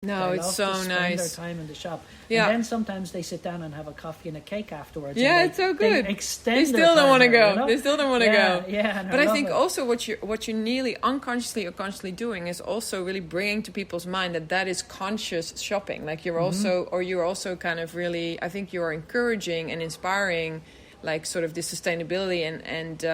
No, They it's love so to spend their nice. time in the shop. Yeah. And then sometimes they sit down and have a coffee and a cake afterwards. Yeah, and it's so good. They extend They their still don't time want to there, go. you know? They still don't want to go. Yeah, and But I love think it. also what you're nearly unconsciously or consciously doing is also really bringing to people's mind that is conscious shopping. Like you're also kind of really, I think you're encouraging and inspiring, like sort of the sustainability and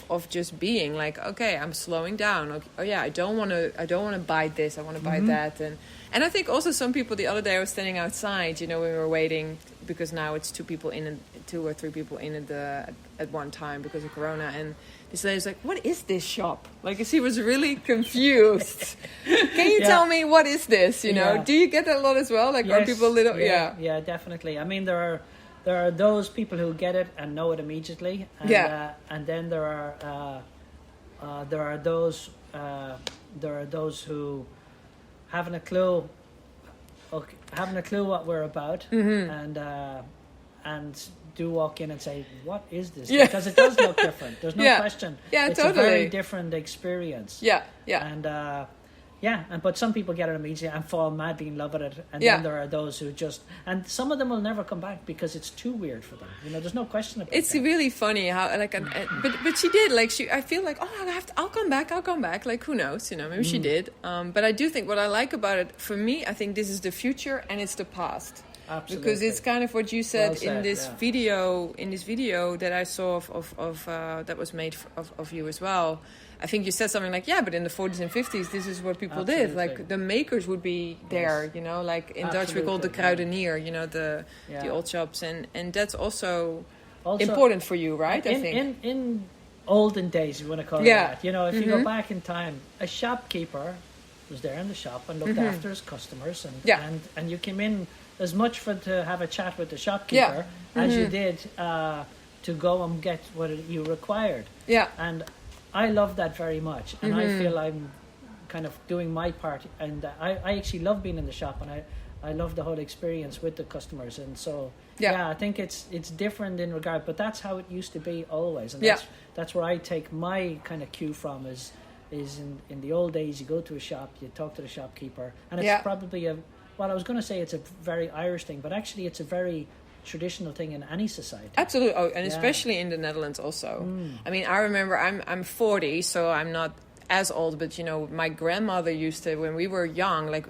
of just being like, okay, I'm slowing down. Okay, oh yeah, I don't want to buy this. I want to buy that. And I think also some people, the other day I was standing outside, when we were waiting, because now it's two or three people in at one time because of Corona. And this lady's like, what is this shop? Like, she was really confused. Can you tell me what is this? Do you get that a lot as well? Like, yes, are people little? Yeah, definitely. I mean, there are those people who get it and know it immediately, and and then there are those who haven't a clue what we're about, and do walk in and say, what is this? Yeah. Because it does look different. There's no question. Yeah, it's totally. a very different experience. Yeah. But some people get it immediately and fall madly in love with it, and then there are those who and some of them will never come back because it's too weird for them. There's no question about it. It's really funny how but she did, like, I feel like, I'll come back, like, who knows, maybe she did. But I do think what I like about it, for me, I think this is the future and it's the past. Absolutely. Because it's kind of what you said, in this video that I saw of that was made of you as well. I think you said something like, but in the 40s and 50s, this is what people did. Like, the makers would be there, like in Dutch we call it the kruidenier, the old shops. And that's also important for you, right? I think. In olden days, you want to call it that. If you go back in time, a shopkeeper was there in the shop and looked after his customers. And you came in as much to have a chat with the shopkeeper as you did to go and get what you required. Yeah. And I love that very much, and I feel I'm kind of doing my part, and I actually love being in the shop, and I love the whole experience with the customers, and so I think it's different in regard, but that's how it used to be always, and that's where I take my kind of cue from is in the old days. You go to a shop, you talk to the shopkeeper, and it's probably I was going to say it's a very Irish thing, but actually it's a very traditional thing in any society. Absolutely. And especially in the Netherlands also. I mean, I remember I'm 40, so I'm not as old, but my grandmother used to, when we were young, like,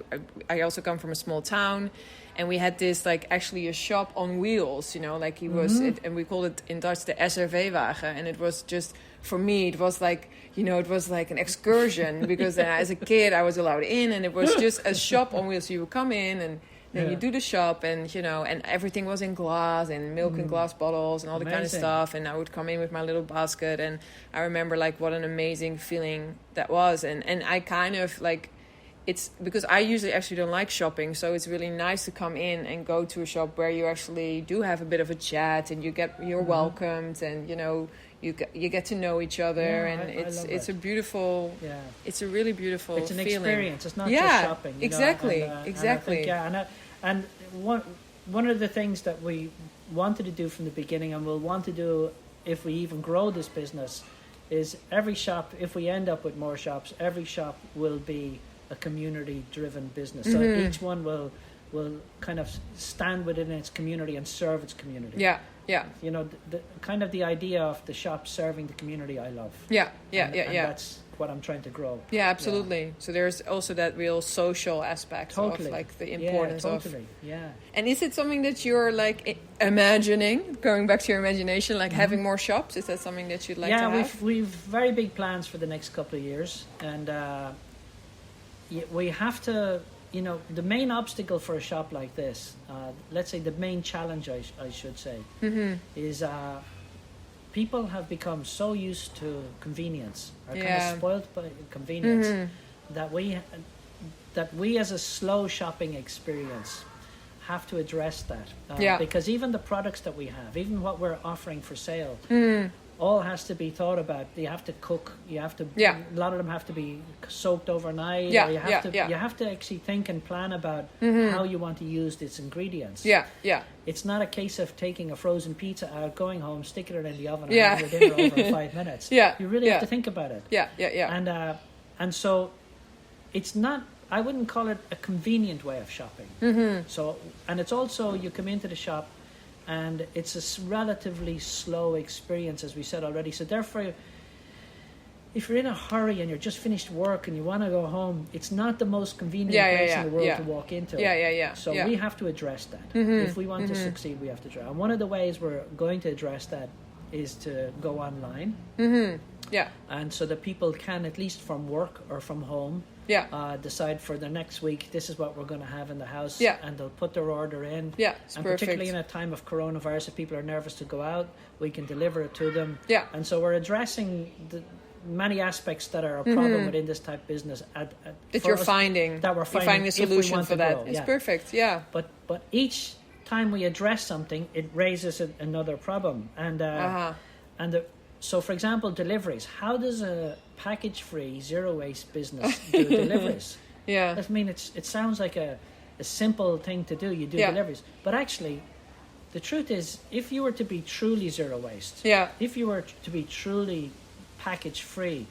I also come from a small town, and we had this, like, actually a shop on wheels, like he was, and we called it in Dutch the SRV-wagen, and it was just, for me, it was like, it was like an excursion, because as a kid I was allowed in, and it was just a shop on wheels. So you would come in and then you do the shop, and and everything was in glass and milk in glass bottles and all the kind of stuff. And I would come in with my little basket, and I remember, like, what an amazing feeling that was. And I kind of, like, it's because I usually actually don't like shopping, so it's really nice to come in and go to a shop where you actually do have a bit of a chat, and you're welcomed, and you get to know each other, and it's a beautiful, it's a really beautiful it's an feeling. Experience. It's not just shopping. Exactly. And I think, and one of the things that we wanted to do from the beginning, and we'll want to do if we even grow this business, is every shop, if we end up with more shops, every shop will be a community-driven business. So each one will kind of stand within its community and serve its community. Yeah. The kind of the idea of the shop serving the community, I love. Yeah. That's what I'm trying to grow. Yeah, absolutely. So there's also that real social aspect of, like, the importance of. Yeah. And is it something that you're, like, imagining, going back to your imagination, like having more shops? Is that something that you'd like to have? Yeah, we've very big plans for the next couple of years, and we have to. The main obstacle for a shop like this, let's say the main challenge, I should say, is people have become so used to convenience, are kind of spoiled by convenience, that we as a slow shopping experience have to address that. Because even the products that we have, even what we're offering for sale, all has to be thought about. You have to cook. You have to. A lot of them have to be soaked overnight. Yeah. You have to actually think and plan about how you want to use its ingredients. Yeah. It's not a case of taking a frozen pizza out, going home, sticking it in the oven, and having your dinner over in 5 minutes. You really have to think about it. Yeah. And so, it's not I wouldn't call it a convenient way of shopping. So, and it's also, you come into the shop and it's a relatively slow experience, as we said already. So therefore, if you're in a hurry and you're just finished work and you want to go home, it's not the most convenient place in the world to walk into. So we have to address that. If we want to succeed, we have to address. And one of the ways we're going to address that is to go online. And so that people can, at least from work or from home, decide for the next week, this is what we're going to have in the house, and they'll put their order in. And particularly in a time of coronavirus, if people are nervous to go out, we can deliver it to them. And so we're addressing the many aspects that are a problem within this type of business that we're finding a solution for that. It's perfect. But each time we address something, it raises another problem. And so, for example, deliveries. How does a package-free, zero-waste business do deliveries? I mean, it sounds like a simple thing to do. You do deliveries. But actually, the truth is, if you were to be truly zero waste, if you were to be truly package-free,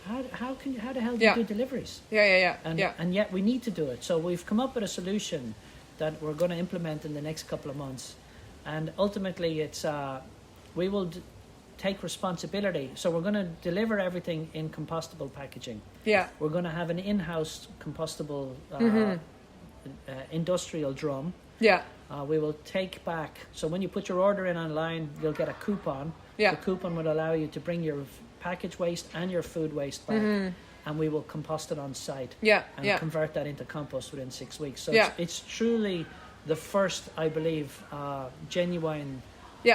how the hell do you do deliveries? And yet we need to do it. So we've come up with a solution that we're going to implement in the next couple of months. And ultimately, it's we will take responsibility. So we're going to deliver everything in compostable packaging. We're going to have an in-house compostable industrial drum. We will take back. So when you put your order in online, you'll get a coupon. The coupon would allow you to bring your package waste and your food waste back. And we will compost it on site. And convert that into compost within 6 weeks. So it's truly the first, I believe, genuine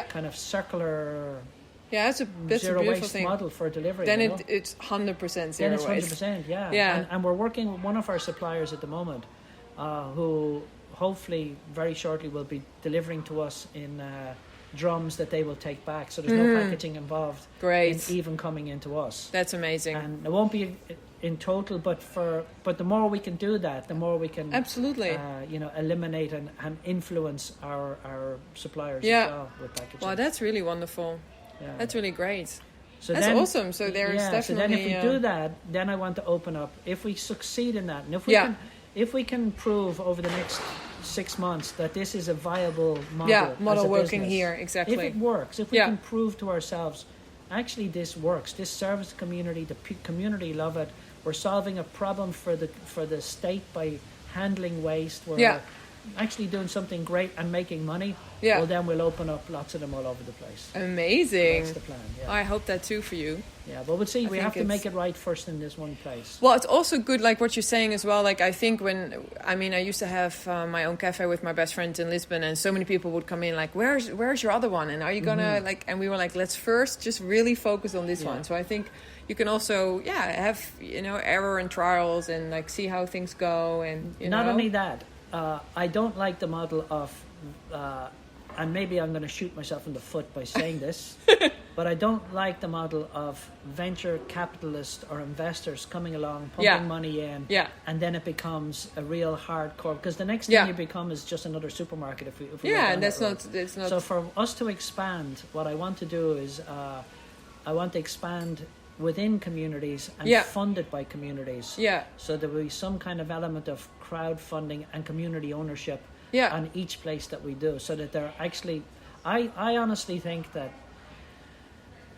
kind of circular that's a zero beautiful waste thing. Model for delivery. Then it's 100% zero waste. Then it's 100%, And we're working with one of our suppliers at the moment who hopefully very shortly will be delivering to us in drums that they will take back. So there's no packaging involved. Great. In even coming into us. That's amazing. And it won't be in total, but the more we can do that, the more we can absolutely eliminate and influence our suppliers as well with packaging. Wow, that's really wonderful. That's really great. So that's then, awesome. So there's definitely. So then, if we do that, then I want to open up. If we succeed in that, and if we can prove over the next 6 months that this is a viable model working business, here, exactly. If it works, if we can prove to ourselves, actually this works. This serves the community. The community love it. We're solving a problem for the state by handling waste. We're actually doing something great and making money. Well, then we'll open up lots of them all over the place. Amazing. That's the plan. I hope that too for you. But we'll see. We have to make it right first in this one place. Well, it's also good, like what you're saying as well. Like I think I used to have my own cafe with my best friends in Lisbon, and so many people would come in like, "Where's your other one? And are you gonna like?" And we were like, "Let's first just really focus on this one." So I think you can also have error and trials and like see how things go and not only that. I don't like the model of, and maybe I'm going to shoot myself in the foot by saying this, but I don't like the model of venture capitalists or investors coming along, pumping money in, and then it becomes a real hardcore, because the next thing you become is just another supermarket if we and that's not. So for us to expand, what I want to do is I want to expand within communities and funded by communities. So there will be some kind of element of crowdfunding and community ownership on each place that we do, so that they're actually, I honestly think that,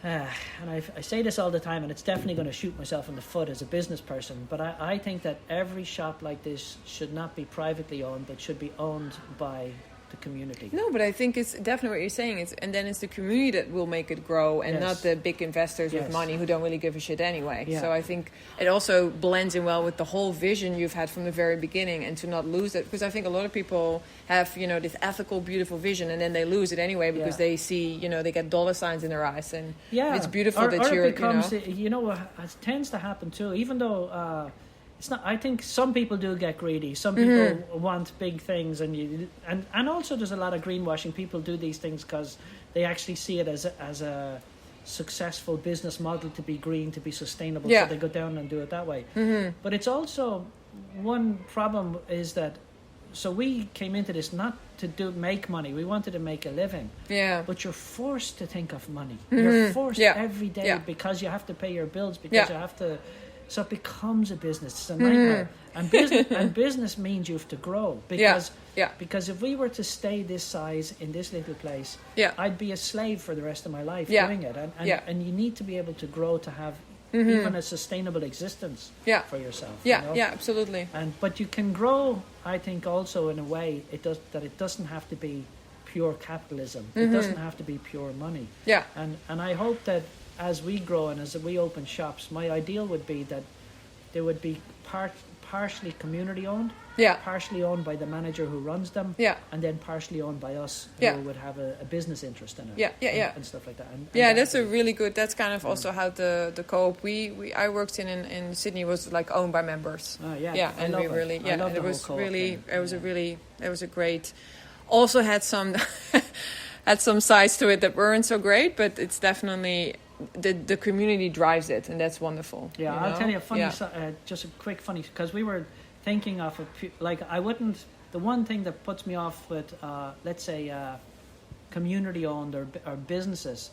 and I say this all the time, and it's definitely going to shoot myself in the foot as a business person, but I think that every shop like this should not be privately owned, but should be owned by the community. No, but I think it's definitely what you're saying. And then it's the community that will make it grow, and not the big investors with money who don't really give a shit anyway. So I think it also blends in well with the whole vision you've had from the very beginning, and to not lose it, because I think a lot of people have this ethical, beautiful vision, and then they lose it anyway because they see they get dollar signs in their eyes, and it's beautiful that you're. It becomes, it tends to happen too, even though. It's not. I think some people do get greedy. Some people want big things, and also there's a lot of greenwashing. People do these things because they actually see it as a successful business model to be green, to be sustainable. So they go down and do it that way. But it's also one problem is that. So we came into this not to make money. We wanted to make a living. But you're forced to think of money. You're forced every day because you have to pay your bills, because you have to. So it becomes a business. It's a nightmare. And business means you have to grow. Because if we were to stay this size in this little place, I'd be a slave for the rest of my life doing it. And you need to be able to grow to have even a sustainable existence for yourself. Absolutely. But you can grow, I think, also in a way it doesn't have to be pure capitalism. It doesn't have to be pure money. And I hope that as we grow and as we open shops, my ideal would be that they would be partially community owned, partially owned by the manager who runs them, and then partially owned by us who would have a business interest in it, and stuff like that. And that's a really good. That's kind of also how the co-op I worked in Sydney was like owned by members. And we really it was really it was a great. Also had some had some sides to it that weren't so great, but it's definitely. The community drives it, and that's wonderful. I'll tell you a funny, just a quick funny, because we were thinking of the one thing that puts me off with, let's say, community owned or businesses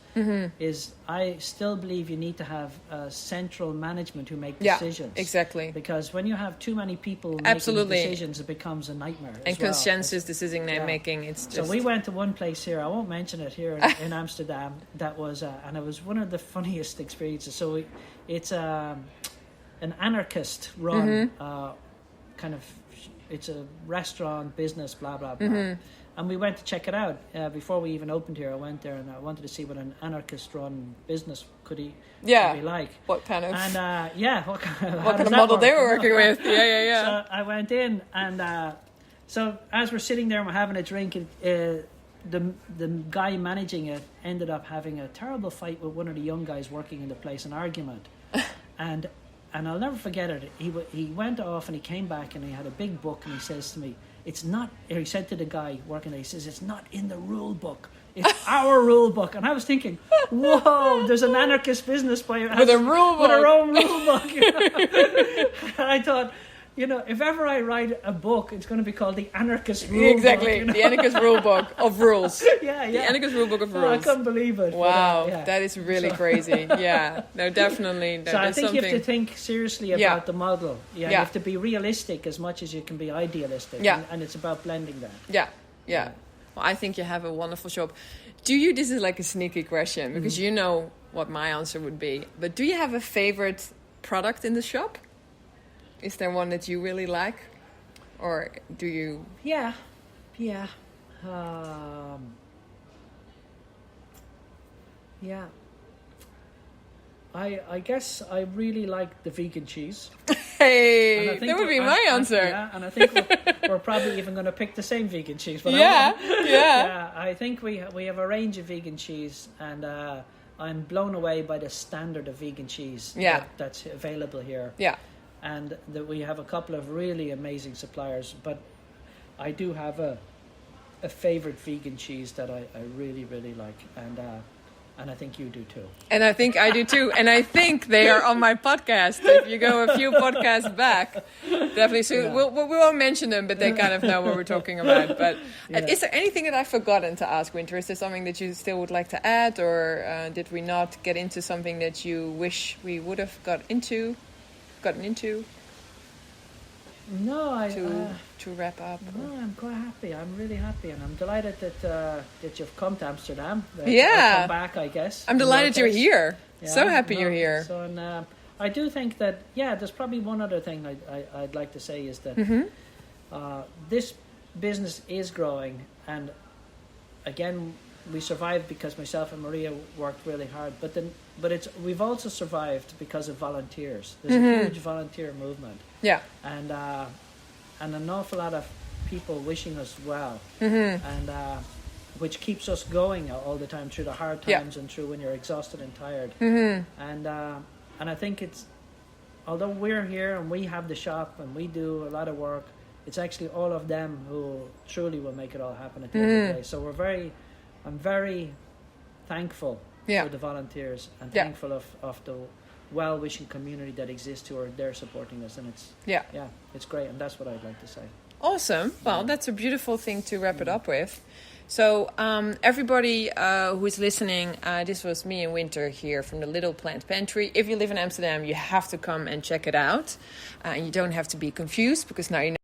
is I still believe you need to have central management who make decisions. Exactly. Because when you have too many people making decisions, it becomes a nightmare. And consensus decision making, it's just. So we went to one place here. I won't mention it here in Amsterdam. That was and it was one of the funniest experiences. So it's an anarchist run kind of. It's a restaurant business, blah blah blah. And we went to check it out before we even opened here. I went there and I wanted to see what an anarchist-run business could be like. What kind of? And what kind of model they were working with? So I went in, and so as we're sitting there and we're having a drink, the guy managing it ended up having a terrible fight with one of the young guys working in the place, an argument, and I'll never forget it. He went off and he came back and he had a big book and he says to me, "It's not," he said to the guy working there, he says, "It's not in the rule book. It's our rule book." And I was thinking, whoa, there's an anarchist business with a rule book. With her own rule book. And I thought, if ever I write a book, it's going to be called the Anarchist Rule Book. Exactly, the Anarchist Rule Book of Rules. The Anarchist Rule Book of Rules. I couldn't believe it. Wow, that is really crazy. No, definitely. So I think you have to think seriously about the model. You have to be realistic as much as you can be idealistic. And it's about blending that. Yeah. Well, I think you have a wonderful shop. This is like a sneaky question, because you know what my answer would be. But do you have a favorite product in the shop? Is there one that you really like, or do you? Yeah. I guess I really like the vegan cheese. Hey, that would be my answer. And I think we're probably even going to pick the same vegan cheese. But I think we have a range of vegan cheese, and I'm blown away by the standard of vegan cheese that's available here. And that we have a couple of really amazing suppliers, but I do have a favorite vegan cheese that I really, really like, and I think you do too. And I think I do too, and I think they are on my podcast. If you go a few podcasts back, definitely. So we won't mention them, but they kind of know what we're talking about. But is there anything that I've forgotten to ask, Winter? Is there something that you still would like to add, or did we not get into something that you wish we would have gotten into? No, to wrap up. No, I'm quite happy. I'm really happy, and I'm delighted that you've come to Amsterdam. Come back, I guess. I'm delighted you're here. So happy you're here. So, and I do think that there's probably one other thing I'd like to say is that this business is growing, and again, we survived because myself and Maria worked really hard. But we've also survived because of volunteers. There's a huge volunteer movement. And an awful lot of people wishing us well, and which keeps us going all the time through the hard times and through when you're exhausted and tired. And I think it's, although we're here and we have the shop and we do a lot of work, it's actually all of them who truly will make it all happen at the end of the day. So I'm very thankful for the volunteers and thankful of the well-wishing community that exists who are there supporting us, and it's great, and that's what I'd like to say. Awesome. Well, that's a beautiful thing to wrap it up with. So everybody who is listening, this was me in winter here from the Little Plant Pantry. If you live in Amsterdam, you have to come and check it out. And you don't have to be confused because now you know